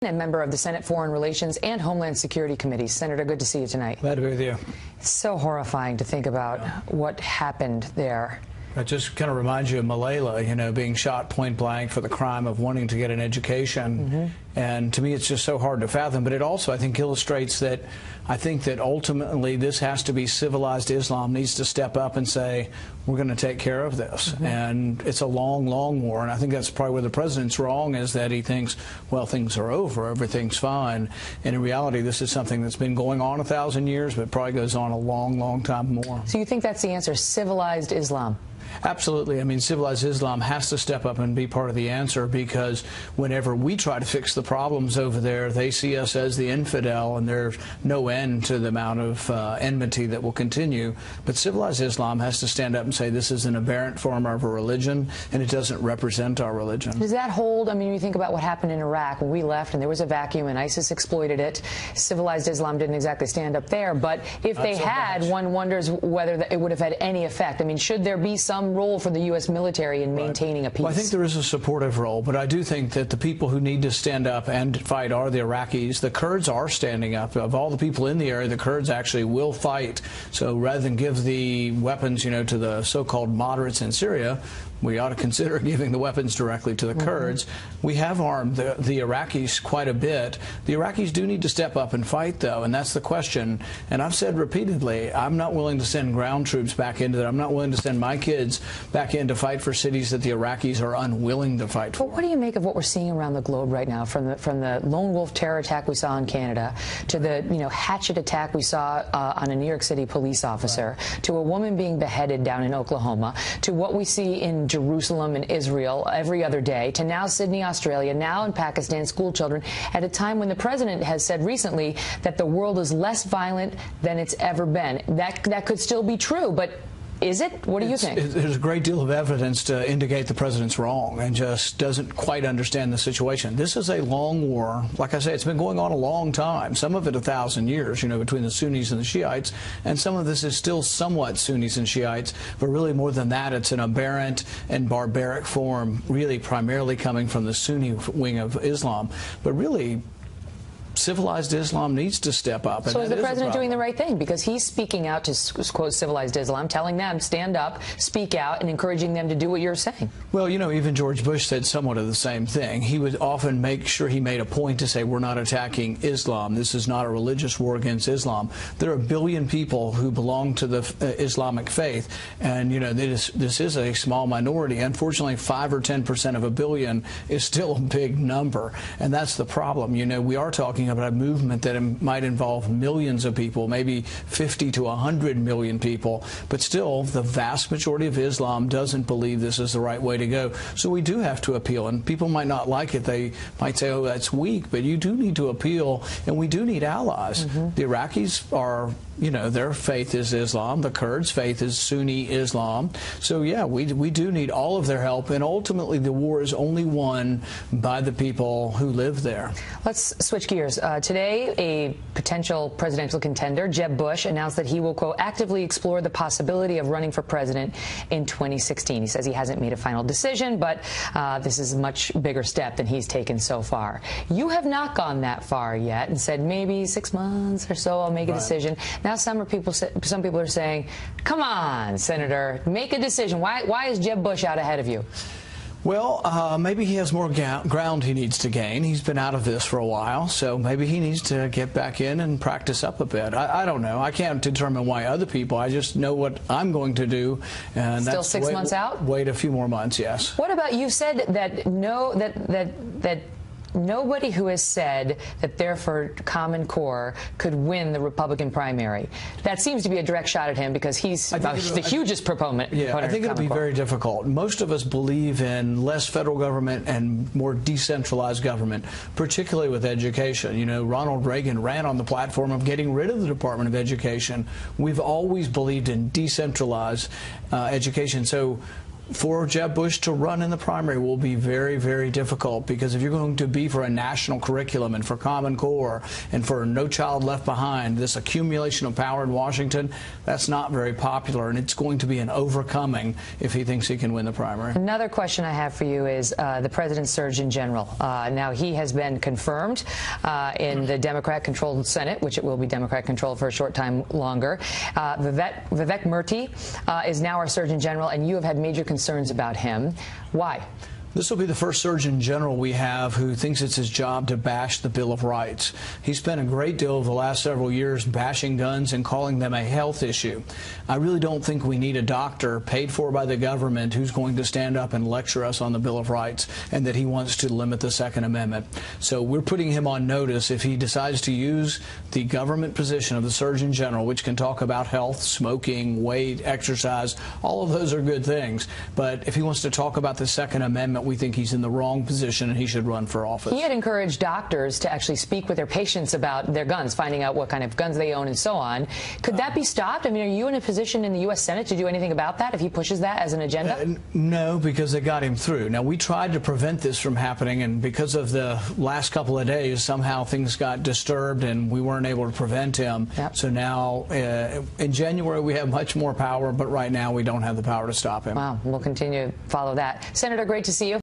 and member of the Senate Foreign Relations and Homeland Security Committees. Senator, good to see you tonight. Glad to be with you. It's so horrifying to think about what happened there. It just kind of reminds you of Malayla, you know, being shot point blank for the crime of wanting to get an education. And to me, it's just so hard to fathom. But it also, I think, illustrates that I think that ultimately this has to be civilized Islam needs to step up and say, we're going to take care of this. And it's a long, long war. And I think that's probably where the president's wrong, is that he thinks, well, things are over, everything's fine. And in reality, this is something that's been going on 1,000 years, but probably goes on a long, long time more. So you think that's the answer, civilized Islam? Absolutely. I mean, civilized Islam has to step up and be part of the answer, because whenever we try to fix the problems over there, they see us as the infidel, and there's no end to the amount of enmity that will continue. But civilized Islam has to stand up and say this is an aberrant form of a religion, and it doesn't represent our religion. Does that hold? I mean, you think about what happened in Iraq when we left and there was a vacuum and ISIS exploited it. Civilized Islam didn't exactly stand up there, but if they had, one wonders whether it would have had any effect. I mean, should there be some role for the U.S. military in maintaining a peace? Well, I think there is a supportive role, but I do think that the people who need to stand up and fight are the Iraqis. The Kurds are standing up. Of all the people in the area, the Kurds actually will fight. So rather than give the weapons, you know, to the so-called moderates in Syria, we ought to consider giving the weapons directly to the Kurds. We have armed the Iraqis quite a bit. The Iraqis do need to step up and fight, though, and that's the question. And I've said repeatedly, I'm not willing to send ground troops back into that. I'm not willing to send my kids back in to fight for cities that the Iraqis are unwilling to fight for. But what do you make of what we're seeing around the globe right now, from the lone wolf terror attack we saw in Canada, to the hatchet attack we saw on a New York City police officer, to a woman being beheaded down in Oklahoma, to what we see in Jerusalem and Israel every other day, to now Sydney, Australia, now in Pakistan, school children, at a time when the president has said recently that the world is less violent than it's ever been. That could still be true, but is it? What do you think? There's a great deal of evidence to indicate the president's wrong and just doesn't quite understand the situation. This is a long war. Like I say, it's been going on a long time. Some of it 1,000 years, you know, between the Sunnis and the Shiites, and some of this is still somewhat Sunnis and Shiites, but really more than that, it's an aberrant and barbaric form, really primarily coming from the Sunni wing of Islam. But really, civilized Islam needs to step up. So is the president doing the right thing? Because he's speaking out to quote civilized Islam, telling them stand up, speak out, and encouraging them to do what you're saying. Well, you know, even George Bush said somewhat of the same thing. He would often make sure he made a point to say, we're not attacking Islam. This is not a religious war against Islam. There are 1 billion people who belong to the Islamic faith, and, you know, this is a small minority. Unfortunately, 5 or 10% of 1 billion is still a big number, and that's the problem. You know, we are talking about a movement that might involve millions of people, maybe 50 to 100 million people, but still the vast majority of Islam doesn't believe this is the right way to go. So we do have to appeal, and people might not like it. They might say, oh, that's weak, but you do need to appeal, and we do need allies. The Iraqis are, you know, their faith is Islam. The Kurds' faith is Sunni Islam. So, yeah, we do need all of their help, and ultimately the war is only won by the people who live there. Let's switch gears. Today, a potential presidential contender, Jeb Bush, announced that he will, quote, actively explore the possibility of running for president in 2016. He says he hasn't made a final decision, but this is a much bigger step than he's taken so far. You have not gone that far yet and said maybe 6 months or so I'll make a decision. Now some people are saying, come on, Senator, make a decision. Why is Jeb Bush out ahead of you? Well, maybe he has more ground he needs to gain. He's been out of this for a while, so maybe he needs to get back in and practice up a bit. I don't know. I can't determine why other people. I just know what I'm going to do. And still that's 6 months out? Wait a few more months, yes. What about, you said that that nobody who has said that they're for Common Core could win the Republican primary. That seems to be a direct shot at him, because he's the hugest proponent. Yeah, I think it'll be very difficult. Most of us believe in less federal government and more decentralized government, particularly with education. You know, Ronald Reagan ran on the platform of getting rid of the Department of Education. We've always believed in decentralized education. So for Jeb Bush to run in the primary will be very, very difficult, because if you're going to be for a national curriculum and for Common Core and for No Child Left Behind, this accumulation of power in Washington, that's not very popular, and it's going to be an overcoming if he thinks he can win the primary. Another question I have for you is the president's Surgeon General. Now, he has been confirmed in the Democrat-controlled Senate, which it will be Democrat-controlled for a short time longer. Vivek Murthy is now our Surgeon General, and you have had major concerns about him. Why? This will be the first Surgeon General we have who thinks it's his job to bash the Bill of Rights. He spent a great deal of the last several years bashing guns and calling them a health issue. I really don't think we need a doctor paid for by the government who's going to stand up and lecture us on the Bill of Rights and that he wants to limit the Second Amendment. So we're putting him on notice. If he decides to use the government position of the Surgeon General, which can talk about health, smoking, weight, exercise, all of those are good things. But if he wants to talk about the Second Amendment, we think he's in the wrong position and he should run for office. He had encouraged doctors to actually speak with their patients about their guns, finding out what kind of guns they own and so on. Could that be stopped? I mean, are you in a position in the U.S. Senate to do anything about that if he pushes that as an agenda? No, because they got him through. Now, we tried to prevent this from happening, and because of the last couple of days, somehow things got disturbed and we weren't able to prevent him. Yep. So now, in January, we have much more power, but right now we don't have the power to stop him. Wow, we'll continue to follow that. Senator, great to see you.